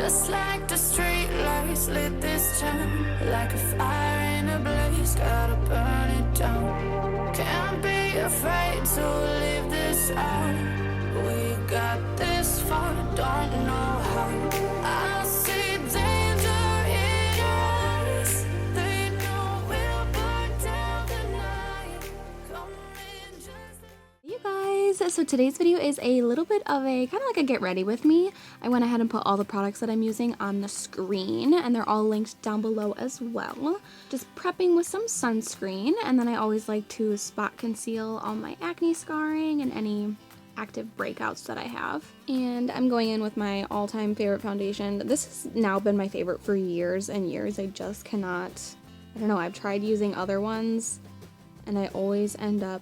Just like the street lights lit this town, like a fire in a blaze, gotta burn it down. Can't be afraid to leave this out. We got this far, don't know how. I see danger in your eyes. They know we'll burn down the night. Come in just You guys, so today's video is a little bit of a kind of like a get ready with me. I went ahead and put all the products that I'm using on the screen, and they're all linked down below as well. Just prepping with some sunscreen, and then I always like to spot conceal all my acne scarring and any active breakouts that I have. And I'm going in with my all-time favorite foundation. This has now been my favorite for years and years. I just cannot, I don't know, I've tried using other ones and I always end up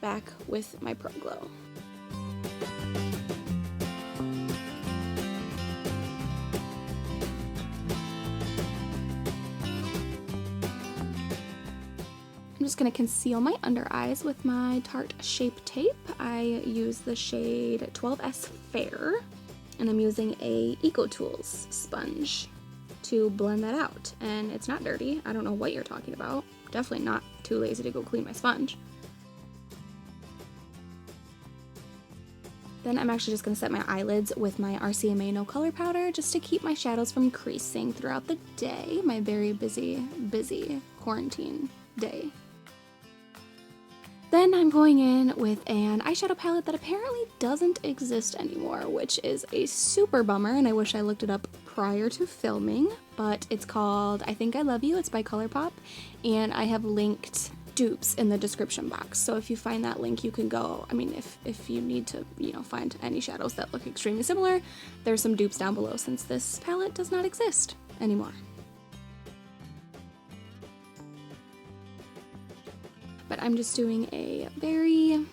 back with my Pro Glow. I'm just going to conceal my under eyes with my Tarte Shape Tape. I use the shade 12S Fair, and I'm using a EcoTools sponge to blend that out. And it's not dirty. I don't know what you're talking about. Definitely not too lazy to go clean my sponge. Then I'm actually just going to set my eyelids with my RCMA No Color Powder just to keep my shadows from creasing throughout the day. My very busy quarantine day. Then I'm going in with an eyeshadow palette that apparently doesn't exist anymore, which is a super bummer, and I wish I looked it up prior to filming, but it's called I Think I Love You. It's by ColourPop, and I have linked dupes in the description box, so if you find that link you can go. I mean, if you need to, you know, find any shadows that look extremely similar, there's some dupes down below since this palette does not exist anymore. But I'm just doing a very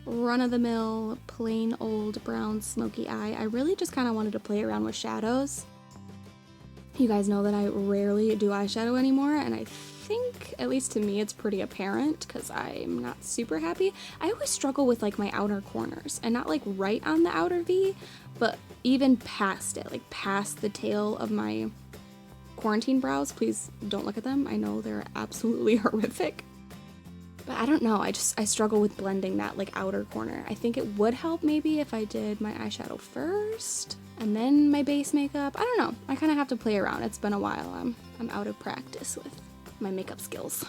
run-of-the-mill, plain old brown smoky eye. I really just kind of wanted to play around with shadows. You guys know that I rarely do eyeshadow anymore, and I think, at least to me, it's pretty apparent because I'm not super happy. I always struggle with like my outer corners, and not like right on the outer V, but even past it, like past the tail of my quarantine brows. Please don't look at them. I know they're absolutely horrific. But I don't know, I struggle with blending that like outer corner. I think it would help maybe if I did my eyeshadow first and then my base makeup. I don't know, I kind of have to play around. It's been a while. I'm out of practice with my makeup skills.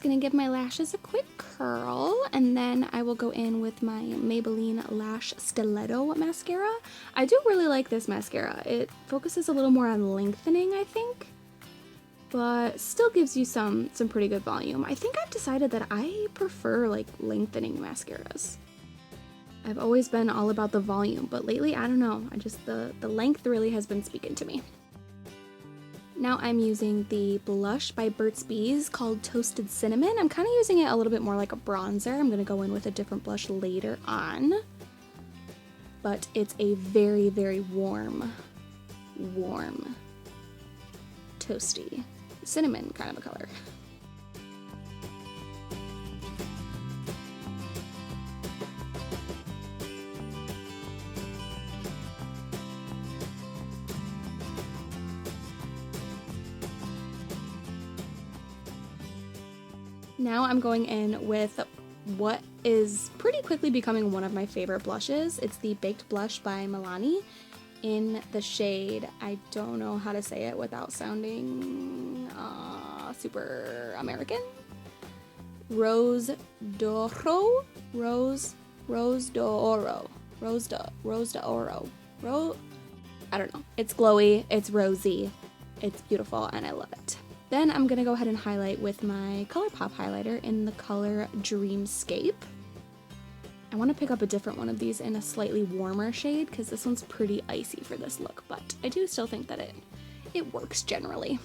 Gonna give my lashes a quick curl, and then I will go in with my Maybelline Lash Stiletto mascara. I do really like this mascara. It focuses a little more on lengthening, I think, but still gives you some pretty good volume. I think I've decided that I prefer like lengthening mascaras. I've always been all about the volume, but lately, I don't know, the length really has been speaking to me. Now I'm using the blush by Burt's Bees called Toasted Cinnamon. I'm kind of using it a little bit more like a bronzer. I'm going to go in with a different blush later on. But it's a very, very warm, toasty, cinnamon kind of a color. Now I'm going in with what is pretty quickly becoming one of my favorite blushes. It's the Baked Blush by Milani in the shade, I don't know how to say it without sounding super American. Rose d'Oro. I don't know. It's glowy, it's rosy, it's beautiful, and I love it. Then I'm gonna go ahead and highlight with my ColourPop highlighter in the color Dreamscape. I want to pick up a different one of these in a slightly warmer shade because this one's pretty icy for this look, but I do still think that it works generally.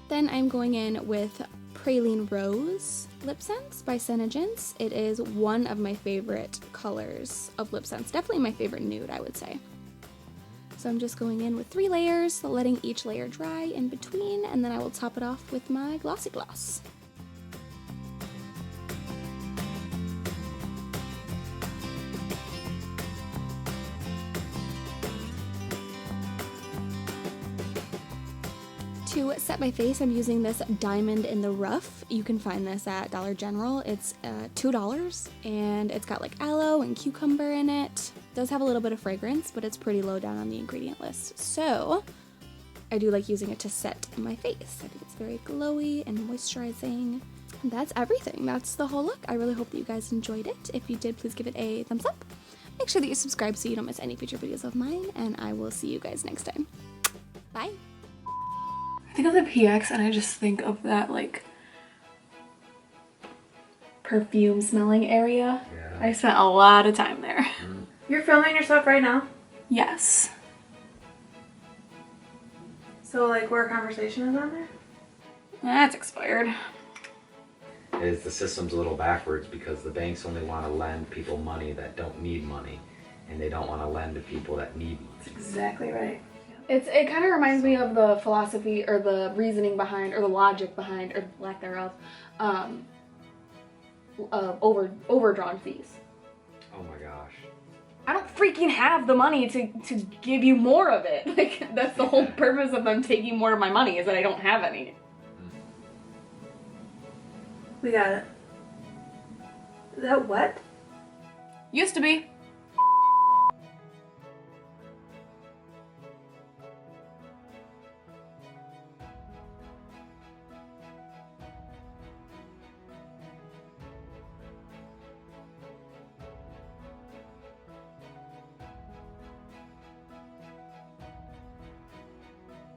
Then I'm going in with Praline Rose Lip Sense by Senegence. It is one of my favorite colors of lip sense, definitely my favorite nude, I would say. So I'm just going in with 3 layers, letting each layer dry in between, and then I will top it off with my glossy gloss. To set my face, I'm using this Diamond in the Rough. You can find this at Dollar General. It's $2, and it's got like aloe and cucumber in it. It does have a little bit of fragrance, but it's pretty low down on the ingredient list. So I do like using it to set my face. I think it's very glowy and moisturizing. And that's everything. That's the whole look. I really hope that you guys enjoyed it. If you did, please give it a thumbs up. Make sure that you subscribe so you don't miss any future videos of mine, and I will see you guys next time. Bye! I think of the PX and I just think of that like perfume smelling area. Yeah. I spent a lot of time there. Mm. You're filming yourself right now? Yes. So like where conversation is on there? That's expired. The system's a little backwards because the banks only want to lend people money that don't need money, and they don't want to lend to people that need money. That's exactly right. It kind of reminds me of the philosophy or the reasoning behind or the logic behind or lack thereof overdrawn fees. Oh my gosh. I don't freaking have the money to give you more of it. Like that's the whole purpose of them taking more of my money is that I don't have any. We got it. Is that what? Used to be.